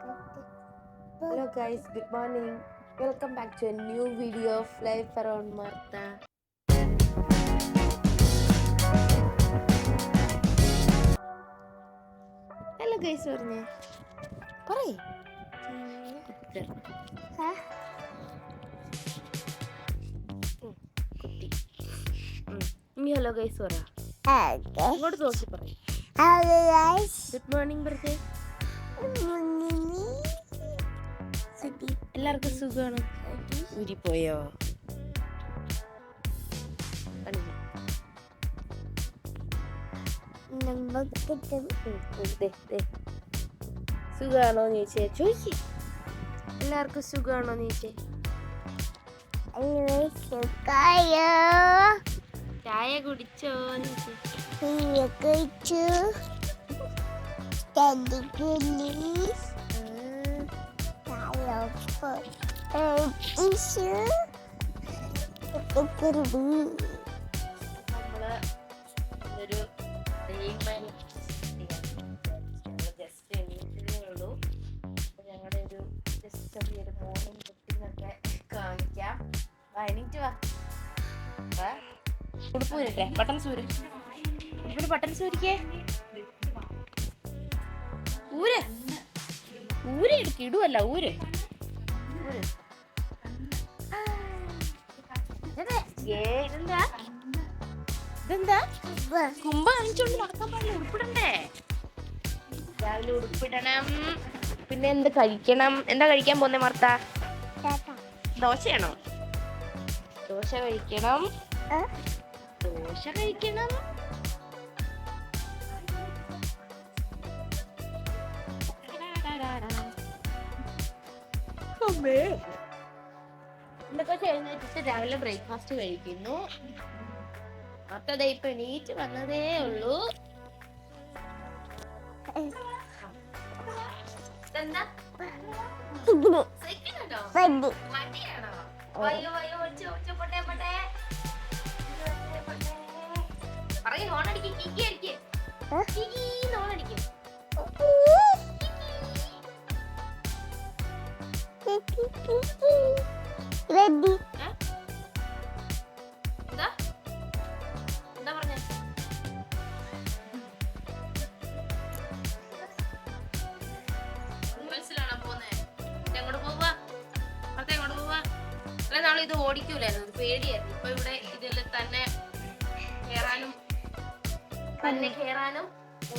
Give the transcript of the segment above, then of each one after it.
Hello guys, good morning. Welcome back to a new video of Life Around Martha. Hello guys, പറഞ്ഞേ പറയ് കുട്ടി hello guys പറ ഇങ്ങോട്ട് നോക്കി പറയ് ഗുഡ് മോർണിംഗ് പറഞ്ഞേ എല്ലാവർക്കും സുഖമാണ്. ഊരിപ്പോയോ? സുഖാണോന്ന് ചോദിച്ചേ എല്ലാവർക്കും സുഖാണോന്ന് ചോദിച്ചേ. ചായ കുടിച്ചോന്ന് ചോദിച്ചേ. നമ്മള് ഒരു ജസ്റ്റ് എണീറ്റതേ ഉള്ളൂ. ഞങ്ങളുടെ ഒരു ജസ്റ്റ് ചെറിയൊരു മോർണിംഗ് കുട്ടിങ്ങൊക്കെ കാണിക്കാം. എണീറ്റ് വാ. ഉടുപ്പ് വരട്ടെ. ബട്ടൺ സൂര് ഇവിടെ ബട്ടൺ സൂരിക്കേ. ഊര് ഊര് എടുക്ക്. ഇടുവല്ല ഊര് ഊര്. ഇതെന്താ കുമ്പ കാണിച്ചോണ്ട് നടക്കാൻ പാടില്ല. ഉടുപ്പിടണ്ടേ? രാവിലെ ഉടുപ്പിടണം. പിന്നെ എന്ത് കഴിക്കണം? എന്താ കഴിക്കാൻ പോന്നേ മാർത്ത? ദോശയാണോ? ദോശ കഴിക്കണം. ദോശ കഴിക്കണം. എന്തൊക്കെ എഴുന്നേറ്റിട്ട് രാവിലെ ബ്രേക്ക്ഫാസ്റ്റ് കഴിക്കുന്നു. അത്തത് ഇപ്പൊ എണീറ്റ് വന്നതേ ഉള്ളൂ. പറയും ഹോണടിക്കും. കിക്കി അടിക്കും. ഹോണടിക്കും. എന്താ പറഞ്ഞ? മനസ്സിലാണോ പോന്നേ? എങ്ങോട്ട് പോവാ? അടുത്ത എങ്ങോട്ട് പോവാ? അല്ലെ നാളെ ഇത് ഓടിക്കൂലായിരുന്നു. പേടിയായിരുന്നു. ഇപ്പൊ ഇവിടെ ഇതിൽ തന്നെ കേറാനും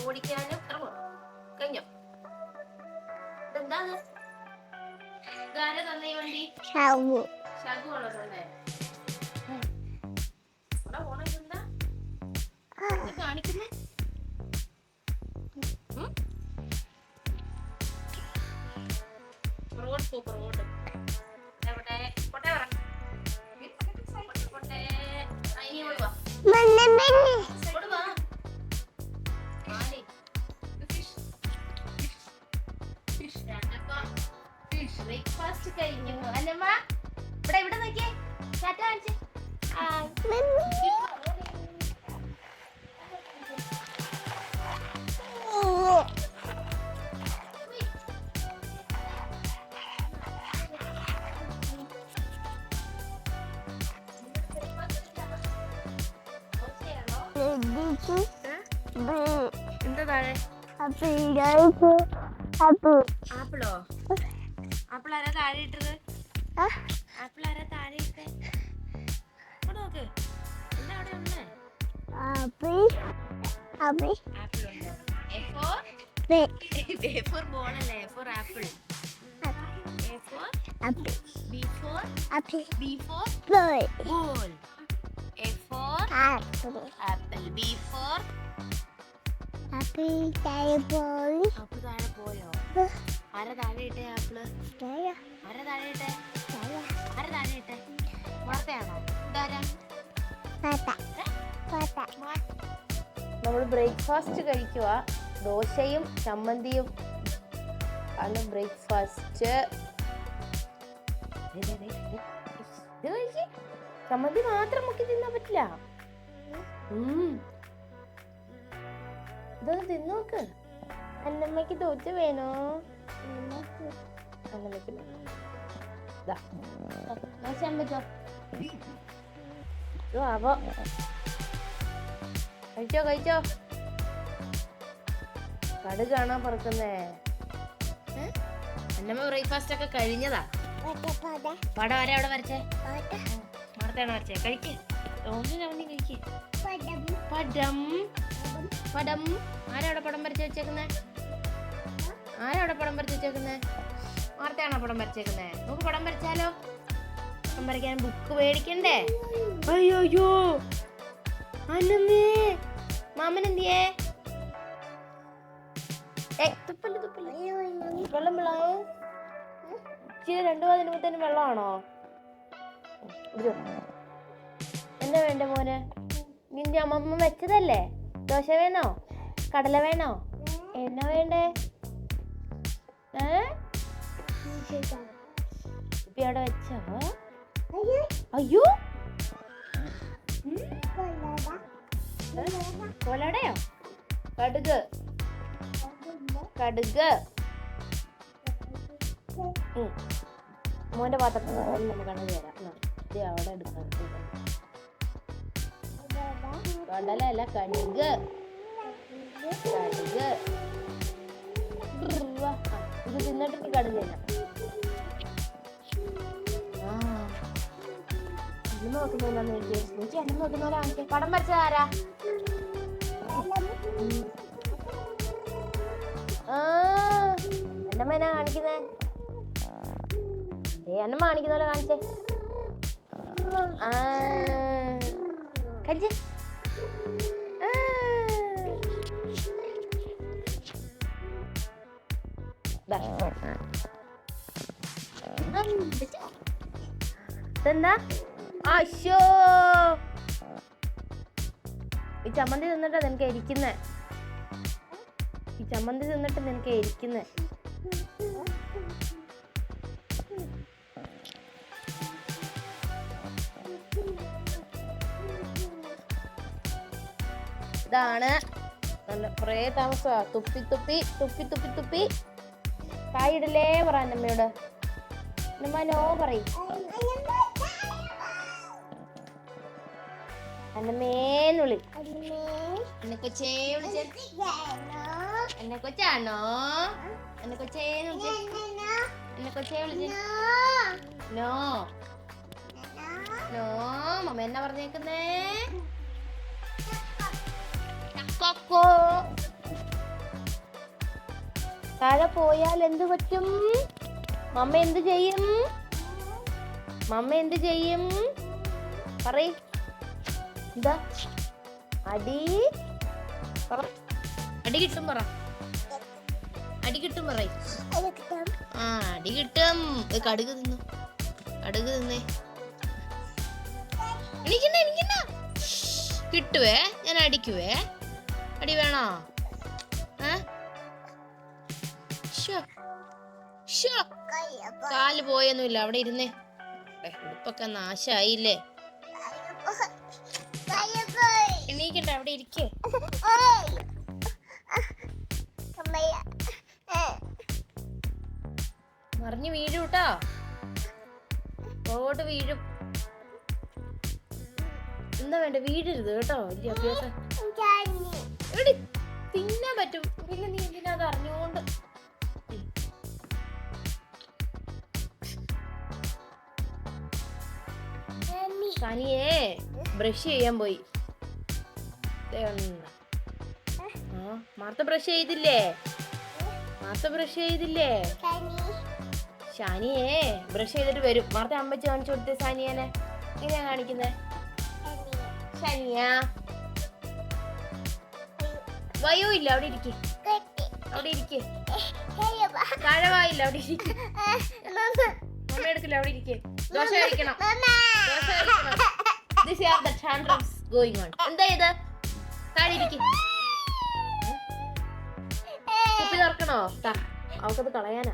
ഓടിക്കാനും കഴിഞ്ഞോ? ഇതെന്താണ്? ഇതാരെ തന്നെ ഈ വണ്ടി? ശകുവാണോ തന്നെ? കാണിക്കുന്നേ റോഡ് സൂപ്പർ റോഡ് എവിടെ കൊട്ടേ പറ കൊട്ടേ അയിനി പോയി വാ ബ്രേക്ക്ഫാസ്റ്റ് കഴിഞ്ഞു. അല്ലമ്മ ഇവിടെ നോക്കിയേ. ടാറ്റ കാണിച്ചേ. എന്താ താഴെ? ആപ്പിളോ? ആപ്പിൾ ആരാ താഴെ ഇട്ടത്? ആപ്പിൾ ആരാ താഴെ ഇട്ടേ? നോക്ക് എന്താ അവിടെ ഉള്ളേ? ആപ്പിൾ ഉണ്ടോ? A for ball അല്ലേ? A for apple. A for apple. B for apple. B for ball. A for apple. B for apple. താഴെ പോയി. ആപ്പിൾ താഴെ പോയോ? ആരാ താഴെ ഇട്ടേ? ആപ്പിള് ആരാ താഴെ ഇട്ടേ? വാർത്തയാണോ? നമ്മൾ ബ്രേക്ക്ഫാസ്റ്റ് കഴിക്കുക. ദോശയും ചമ്മന്തിയും ആണ് ബ്രേക്ക്ഫാസ്റ്റ്. ചമ്മന്തി മാത്രം മുക്കി തിന്നാൻ പറ്റില്ല. ഇതൊന്ന് തിന്നോക്ക്. അന്നമ്മക്ക് ദോശ വേണോ? അന്നമ്മയ്ക്ക് അമ്മച്ചോ അപ്പൊ കഴിച്ചോ കടുകാണോ പറക്കുന്നേ? അന്നമ്മ ബ്രേക്ക്ഫാസ്റ്റ് ഒക്കെ കഴിഞ്ഞതാ. പടം ആരാ അവിടെ വരച്ചേ? മാർത്തയാണോ വരച്ചേ? കഴിക്ക് കഴിക്ക്. പടം ആരാവിടെ പടം വരച്ച് വെച്ചേക്കുന്നേ? മാർത്തയാണോ പടം വരച്ചേക്കുന്നേ? നമുക്ക് പടം വരച്ചാലോ? പടം വരയ്ക്കാൻ ബുക്ക് മേടിക്കണ്ടേ? അയ്യോ അന്നമ്മേ മാമൻ എന്തിയേ? വെള്ളം ഇച്ചിരി 2 വാതിനുമ്പത്തേനും വെള്ളമാണോ? എന്താ വേണ്ട മോന്? നിന്റെ അമ്മമ്മ വെച്ചതല്ലേ? ദോശ വേണോ? കടല വേണോ? എന്നാ വേണ്ടേ? ഇപ്പൊ അവിടെ വെച്ചോ? അയ്യോ കൊലടയോ? കടുക് മോന്റെ പാത്രത്തിൽ നമുക്ക് കണക്ക് തരാം. അവിടെ എടുക്കാം. കടലല്ല കടുക്. ഇത് തിന്നിട്ട് കടുക് അന്നമ്മ നോക്കുന്നോണ്ടാന്ന് എനിക്ക് അന്നമ്മ നോക്കുന്നോരാ. പടം വരച്ചതാരാ? അന്നമ്മ എന്നാ കാണിക്കുന്നേ? അന്നമ്മ കാണിക്കുന്ന പോലെ കാണിച്ചേ. കഴിച്ചേ. ഇതെന്താ? അശോ ഈ ചമ്മന്തി തിന്നിട്ടാ നിനക്ക് ഇരിക്കുന്നേ. ഇതാണ് നല്ല കുറേ താമസമാ. തുപ്പി കായിടലേ പറ അന്നമ്മയോട്. അന്നമ്മ നോ പറയും. അന്നമ്മേന്നുള്ളി എന്നെ കൊച്ചേ വിളിച്ചേ. എന്നെ കൊച്ചാണോ? എന്നെ കൊച്ചേന്ന് വിളിച്ചേ. എന്നെ കൊച്ചേ വിളിച്ചേ. നോ മമ്മ എന്നാ പറഞ്ഞേക്കുന്നേ? താഴെ പോയാൽ എന്ത് പറ്റും? മമ്മ എന്ത് ചെയ്യും? പറയ്. എന്താ? അടി കിട്ടും പറ. അടി കിട്ടും. കടുക് തിന്നേ. എനിക്കണ്ട കിട്ടുവേ. ഞാൻ അടിക്കുവേ. അടി വേണോ? കാല് പോയൊന്നുമില്ല. അവിടെ ഇരുന്നേ. ഉടുപ്പൊക്കെ നാശായില്ലേ? എണീക്കണ്ട, അവിടെ ഇരിക്കേ. മറിഞ്ഞു വീഴും കേട്ടോ. പോട്ട് വീഴും. എന്താ വേണ്ട? വീഴരുത് കേട്ടോ. വലിയ അഭ്യാസം. എടി തിന്നാൻ പറ്റും. പിന്നെ നീ എന്തിനാ അത് അറിഞ്ഞോണ്ട്? സനിയേ ബ്രഷ് ചെയ്യാൻ പോയി. മാർത്ത ബ്രഷ് ചെയ്തില്ലേ? ഷാനിയെ ബ്രഷ് ചെയ്തിട്ട് വരും. മാർത്ത അമ്മച്ചി കാണിച്ചു കൊടുത്തേ സാനിയനെ. എങ്ങനെയാ കാണിക്കുന്നേ? ഷാനിയ വയോ ഇല്ല. അവിടെ ഇരിക്കേ. താഴവായില്ല. അവിടെ ഇരിക്കേ. അമ്മ എടുക്കില്ല. അവിടെ ഇരിക്കേ. ദോശ കഴിക്കണം. These are the tantrums going on. എന്താ ഇത്? താഴെ ഇരിക്കേ. കുപ്പി തുറക്കണോ? അവക്കത് കളയാനാ.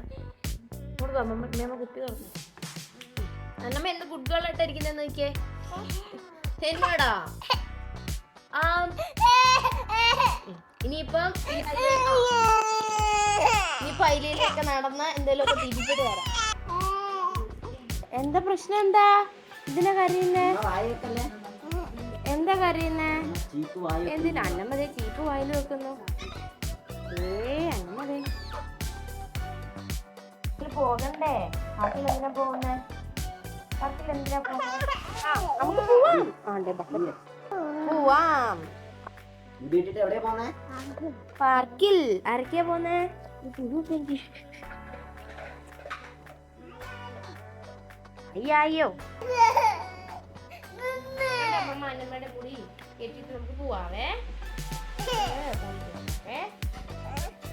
അമ്മ കുപ്പി തുറന്നു. അന്നമ്മ എന്ത് ഗുഡ് ഗേൾ ആയിട്ടായിരിക്കുന്നെന്ന് നോക്കിയേ. എന്നോടാ ഇനിയിപ്പം വയലിലൊക്കെ നടന്ന എന്തെങ്കിലുമൊക്കെ തിരിച്ചിട്ട് വരാം. എന്താ പ്രശ്നം? എന്താ ഇതിനെ കരയുന്നേ? എന്താ കരയുന്നേ? എന്തിനാ അന്നമ്മതേ ചീപ്പ് വായിൽ വെക്കുന്നു? അന്നമ്മതേ പോകണ്ടേ? പാർക്കിൽ എന്തിനാ പോകുന്നേ? പാർക്കിൽ എന്തിനാ പോകുന്നത്? നമുക്ക് പോവാം. പോവാം. പാർക്കിൽ ആരൊക്കെയാ പോന്നേ? അയ്യോ അന്നമ്മയുടെ മുടി കെട്ടിട്ട് നമുക്ക് പോവാവേ.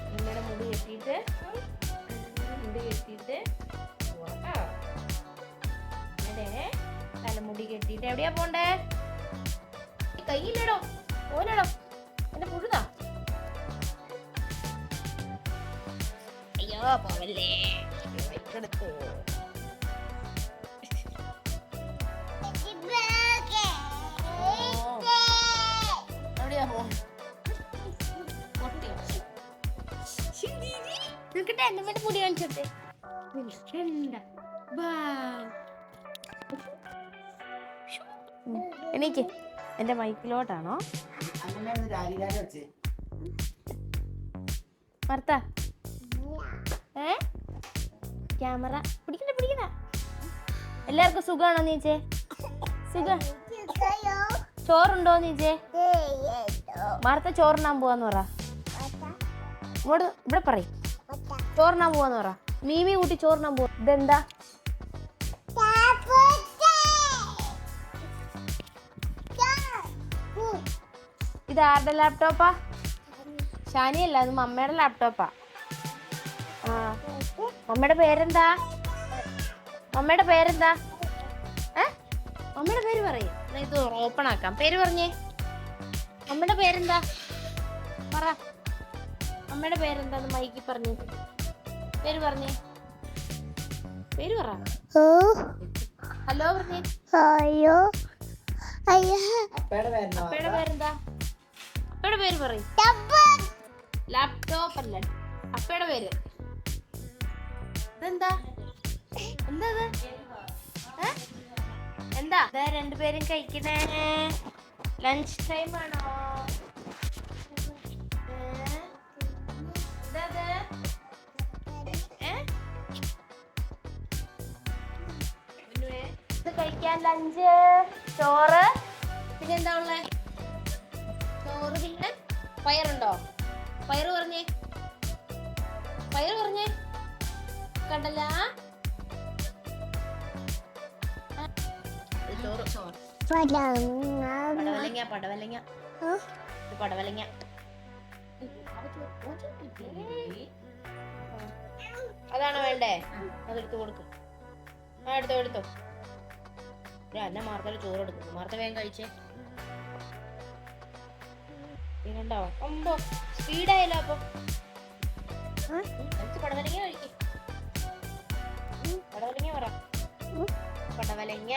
അന്നമ്മയുടെ മുടി കെട്ടിട്ട് തലമുടി കെട്ടിട്ട് എവിടെയാ പോണ്ടേ? കയ്യിലിടോ ഓലടോ എന്റെ പുഴുതാ. അയ്യോ പോവല്ലേ. എവിടെയാ പോ നിൽക്കട്ടെ. എന്റെ മേലെ മുടി കാണിച്ചോട്ടെ. എനിക്ക് എന്റെ മൈക്കിലോട്ടാണോ ഭർത്ത? ക്യാമറ പിടിക്കണ്ട. എല്ലാവർക്കും സുഖാണോ നീച്ചേ? സുഖം. ചോറുണ്ടോ നീച്ചേ? ഭർത്ത ചോറിനാൻ പോവാന്ന് പറ. ഇങ്ങോട്ട് ഇവിടെ പറയും. ചോറിനാൻ പോവാന്ന് പറ. മീമി കൂട്ടി ചോറിനാൻ പോവാ. ഇതെന്താ? ഇത് ആരുടെ ലാപ്ടോപ്പാ? ഷാനിയല്ല, അത് മമ്മയുടെ ലാപ്ടോപ്പാ. മമ്മയുടെ പേരെന്താ? മമ്മയുടെ പേരെന്താ? മമ്മയുടെ പേര് പറയും. ഇത് ഓപ്പൺ ആക്കാം. പേര് പറഞ്ഞേ. മമ്മയുടെ പേരെന്താ? പറ. അമ്മയുടെ പേരെന്താന്ന് മൈക്കി പറഞ്ഞേ. പേര് പറഞ്ഞേ. പേര് പറ. ഹലോ പറഞ്ഞേ. അപ്പയുടെ പേരെന്താ? അപ്പയുടെ പേര് പറയും. ലാപ്ടോപ്പ് അല്ല, അപ്പയുടെ പേര്. ഇതെന്താ? എന്താ എന്താ രണ്ടുപേരും കഴിക്കണേ? ലഞ്ച് ടൈം ആണോ? കഴിക്കാൻ ലഞ്ച് ചോറ്. പിന്നെ എന്താ ഉള്ളേ? ചോറ്. പിന്നെ പയറുണ്ടോ? പയറ് പറഞ്ഞേ. കണ്ടല്ല. പടവലങ്ങ. അതാണോ വേണ്ടേ? അതെടുത്ത് കൊടുക്കും. എടുത്തോ. എന്നെ മാർത്തല ചോറ് എടുക്കുന്നു. മാർത്ത വേഗം കഴിച്ചേ. പിന്നെണ്ടോ അമ്പോ സ്പീഡായല്ലോ. അപ്പൊ പടവലങ്ങ കഴിക്കും. പടവലങ്ങ പറ. പടവലങ്ങ.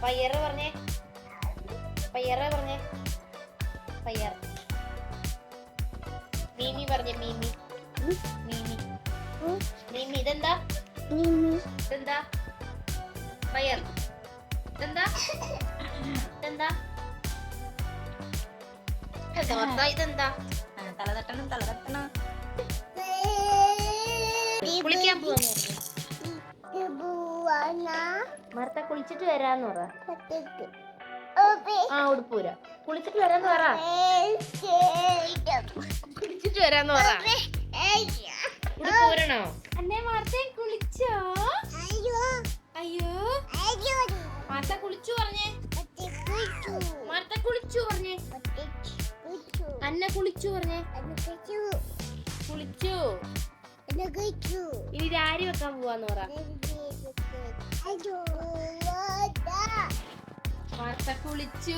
പയറ് പറഞ്ഞേ. പയർ. മീമി പറഞ്ഞേ. മീമി. ഇതെന്താ? പയർ. ഇതെന്താ? തലതട്ടണം. കുളിക്കാൻ പോവാ. മർത്ത കുളിച്ചിട്ട് വരാന്ന് പറ. ഉടുപ്പൂര. കുളിച്ചിട്ട് വരാന്ന് പറ. ഉടുപ്പൂരണോ? അന്നേ മാർത്ത കുളിച്ചോ? അയ്യോ മാർത്ത കുളിച്ചു പറഞ്ഞേ. മാർത്ത കുളിച്ചു പറഞ്ഞേ. അന്ന കുളിച്ചു പറഞ്ഞേ. കുളിച്ചു. ഇനി രാരി വെക്കാൻ പോവാന്ന് പറ. മാർത്ത കുളിച്ചു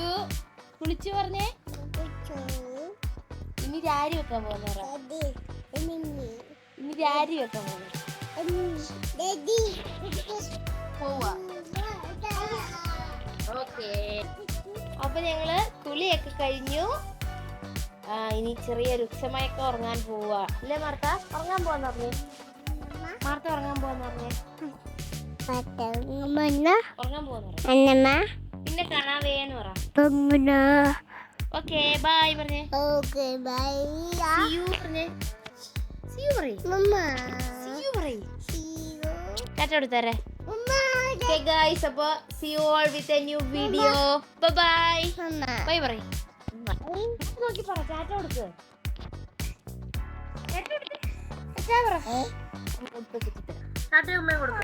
പറഞ്ഞേ. ഇനി രാരി വെക്കാൻ പോവാന്ന് പറ. ഇനി രാരി വെക്കാൻ പോവാ. ഓക്കേ. അപ്പൊ ഞങ്ങള് കുളിയൊക്കെ കഴിഞ്ഞു. ഇനി ചെറിയൊരു ഉച്ചമയൊക്കെ ഉറങ്ങാൻ പോവാ അല്ലേ മാർത്ത? ഉറങ്ങാൻ പോവാന്ന് പറഞ്ഞേ. മാർത്ത ഉറങ്ങാൻ പോവാന്ന് പറഞ്ഞേ. ഉറങ്ങാൻ പോവാന്ന് പറ. പിന്നെ കാണാവേന്ന് പറ. ഓക്കെ ബൈ പറഞ്ഞേ. See you പറഞ്ഞേ. See you പറയ്. See you പറയ്. ടാറ്റ കൊടുത്തരേ. Okay guys, അപ്പോൾ see you all with a new video. Bye bye. Bye പറയ്. നോക്കി പറ ടാറ്റ കൊടുക്ക്. ടാറ്റ കൊടുക്ക്. ടാറ്റ പറ. ടാറ്റ ഉമ്മ കൊടുക്ക്.